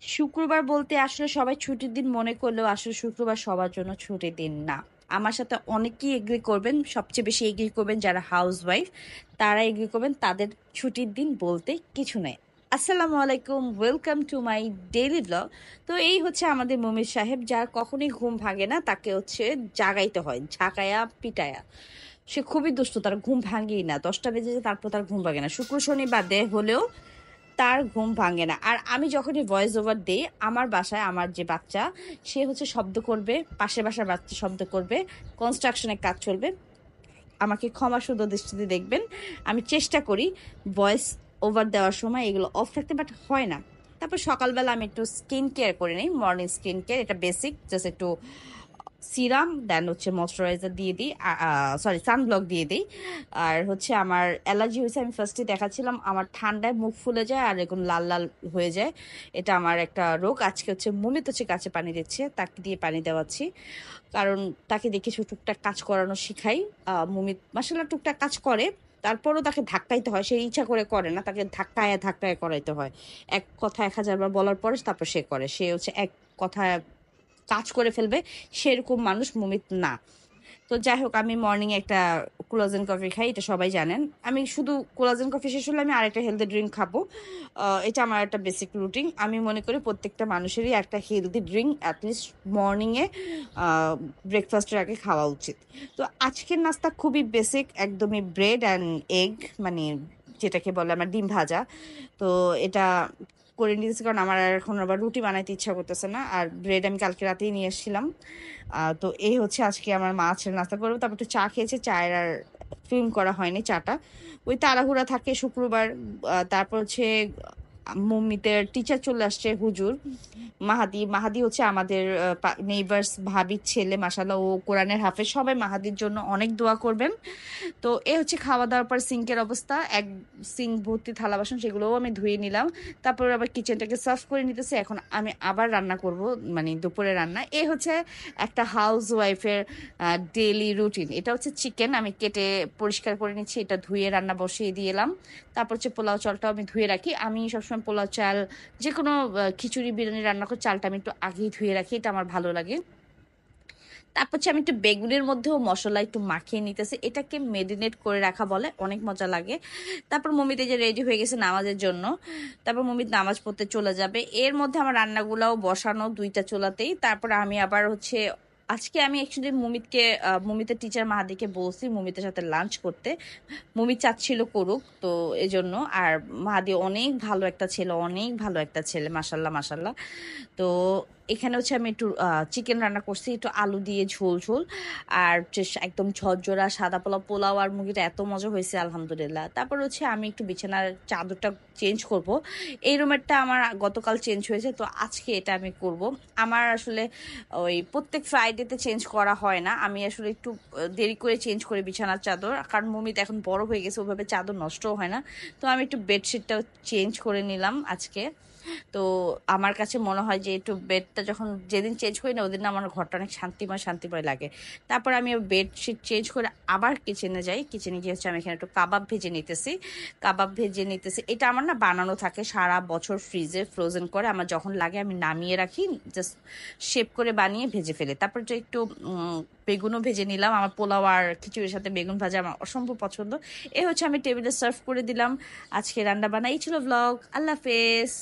শুক্রবার বলতে আসলে সবাই ছুটির দিন মনে করলেও আসলে শুক্রবার সবার জন্য ছুটির দিন না। আমার সাথে অনেকেই এগ্রি করবেন, সবচেয়ে বেশি এগ্রি করবেন যারা হাউসওয়াইফ, তারা এগ্রি করবেন তাদের ছুটির দিন বলতে কিছু নেই। আসসালামু আলাইকুম, welcome to my daily blog. তো এই হচ্ছে আমাদের মমির সাহেব, যার কখনোই ঘুম ভাঙে না, তাকে হচ্ছে জাগাইতে হয় ঝাঁকায়া পিটায়া। সে খুবই দুষ্ট, তার ঘুম ভাঙেই না, 10টা বেজে যায় তারপর তার ঘুম ভাঙে না, শুক্র শনি বাদে হলেও তার ঘুম ভাঙে না। আর আমি যখনই ভয়েস ওভার দিই, আমার বাসায় আমার যে বাচ্চা, সে হচ্ছে শব্দ করবে, পাশের বাসার বাচ্চা শব্দ করবে, কনস্ট্রাকশনের কাজ চলবে। আমাকে ক্ষমা সুন্দর দৃষ্টিতে দেখবেন, আমি চেষ্টা করি ভয়েস ওভার দেওয়ার সময় এগুলো অফ রাখতে, বাট হয় না। তারপর সকালবেলা আমি একটু স্কিন কেয়ার করে নিই, মর্নিং স্কিন কেয়ার, এটা বেসিক, জাস্ট একটু সিরাম, দেন হচ্ছে ময়শ্চারাইজার দিয়ে দিই, সরি সানব্লক দিয়ে দিই। আর হচ্ছে আমার অ্যালার্জি হয়েছে, আমি ফার্স্টে দেখাচ্ছিলাম, আমার ঠান্ডায় মুখ ফুলে যায় আর এরকম লাল লাল হয়ে যায়, এটা আমার একটা রোগ। আজকে হচ্ছে মমিত হচ্ছে কাছে পানি দিচ্ছে, তাকে দিয়ে পানি দেওয়াচ্ছি, কারণ তাকে দেখে টুকটাক কাজ করানো শিখাই। মমিত মাসাল্লাহ টুকটাক কাজ করে, তারপরও তাকে ধাক্কাইতে হয়, সে ইচ্ছা করে করে না, তাকে ধাক্কায় ধাক্কায় করাইতে হয়। এক কথা 1000 বার বলার পরে তারপর সে করে, সে হচ্ছে এক কথা কাজ করে ফেলবে, সেরকম মানুষ মুমিত না। তো যাই হোক, আমি মর্নিং একটা কোলাজেন কফি খাই, এটা সবাই জানেন। আমি শুধু কোলাজেন কফি শেষ হলে আমি আরেকটা হেলদি ড্রিঙ্ক খাবো, এটা আমার একটা বেসিক রুটিন। আমি মনে করি প্রত্যেকটা মানুষেরই একটা হেলদি ড্রিঙ্ক অ্যাটলিস্ট মর্নিংয়ে ব্রেকফাস্টের আগে খাওয়া উচিত। তো আজকের নাস্তা খুবই বেসিক, একদমই ব্রেড অ্যান্ড এগ, মানে যেটাকে বলে আমার ডিম ভাজা। তো এটা করে নিতেছি কারণ আমার আর এখন আবার রুটি বানাইতে ইচ্ছা করতেছে না, আর ব্রেড আমি কালকে রাতেই নিয়ে এসেছিলাম। তো এই হচ্ছে আজকে আমার মাছের নাস্তা করবো। তারপর একটু চা খেয়েছে, চায়ের আর ফিল্ম করা হয়নি চাটা, ওই তাড়াহুড়া থাকে শুক্রবার। তারপর হচ্ছে মম্মিদের টিচার চলে আসছে, হুজুর মাহাদি। মাহাদি হচ্ছে আমাদের নেইবার্স ভাবির ছেলে, মাসাল্লাহ ও কোরআনের হাফেজ, সবাই মাহাদির জন্য অনেক দোয়া করবেন। তো এ হচ্ছে খাওয়া দাওয়ার পর সিঙ্কের অবস্থা, এক সিঙ্ক ভর্তি থালা বাসন, সেগুলোও আমি ধুয়ে নিলাম। তারপর আবার কিচেনটাকে সার্ভ করে নিতেছি, এখন আমি আবার রান্না করব, মানে দুপুরে রান্না। এ হচ্ছে একটা হাউস ওয়াইফের ডেইলি রুটিন। এটা হচ্ছে চিকেন, আমি কেটে পরিষ্কার করে নিচ্ছি, এটা ধুয়ে রান্না বসিয়ে দিয়ে এলাম। তারপর হচ্ছে পোলাও চালটাও আমি ধুয়ে রাখি, আমি সবসময় পোলাও চাল, যে কোনো খিচুড়ি বিরিয়ানি রান্না করে চালটা আমি একটু আগেই ধুয়ে রাখি, এটা আমার ভালো লাগে। তারপর হচ্ছে আমি একটু বেগুনের মধ্যেও মশলা একটু মাখিয়ে নিতেছি, এটাকে মেরিনেট করে রাখা বলে, অনেক মজা লাগে। তারপর মমিতে যে রেডি হয়ে গেছে নামাজের জন্য, তারপর মমিত নামাজ পড়তে চলে যাবে। এর মধ্যে আমার রান্নাগুলাও বসানো দুইটা চুলাতেই। তারপর আমি আবার হচ্ছে আজকে আমি অ্যাকচুয়ালি মমিতের টিচার মাহাদিকে বলছি মমিতের সাথে লাঞ্চ করতে, মমি চাচ্ছিল করুক, তো এজন্য। আর মাহাদি অনেক ভালো একটা ছেলে, অনেক ভালো একটা ছেলে, মাসাল্লাহ মাসাল্লাহ। তো এখানে হচ্ছে আমি একটু চিকেন রান্না করছি, একটু আলু দিয়ে ঝোল ঝোল, আর হচ্ছে একদম ঝরঝরা সাদা পোলাও। পোলাও আর মুরগিটা এত মজা হয়েছে আলহামদুলিল্লাহ। তারপর হচ্ছে আমি একটু বিছানার চাদরটা চেঞ্জ করব, এই রুমেরটা আমার গতকাল চেঞ্জ হয়েছে, তো আজকে এটা আমি করব। আমার আসলে ওই প্রত্যেক ফ্রাইডেতে চেঞ্জ করা হয় না, আমি আসলে একটু দেরি করে চেঞ্জ করি বিছানার চাদর, কারণ মমিত এখন বড় হয়ে গেছে, ওইভাবে চাদর নষ্টও হয় না। তো আমি একটু বেডশিটটাও চেঞ্জ করে নিলাম আজকে। তো আমার কাছে মনে হয় যে একটু বেডটা যখন যেদিন চেঞ্জ করি না, ওদিন আমার ঘরটা অনেক শান্তিময় শান্তিময় লাগে। তারপর আমি বেডশিট চেঞ্জ করে আবার কিচেনে যাই, কিচেনে গিয়ে হচ্ছে আমি এখানে একটু কাবাব ভেজে নিতেছি। এটা আমার না বানানো থাকে সারা বছর, ফ্রিজে ফ্রোজেন করে, আমার যখন লাগে আমি নামিয়ে রাখি, জাস্ট শেপ করে বানিয়ে ভেজে ফেলে। তারপর যে একটু বেগুনও ভেজে নিলাম, আমার পোলাও আর খিচুড়ির সাথে বেগুন ভাজা আমার অসম্ভব পছন্দ। হচ্ছে আমি টেবিলে সার্ভ করে দিলাম। আজকে রান্না বান্না এই ছিল ব্লগ। আল্লাহ হাফেজ।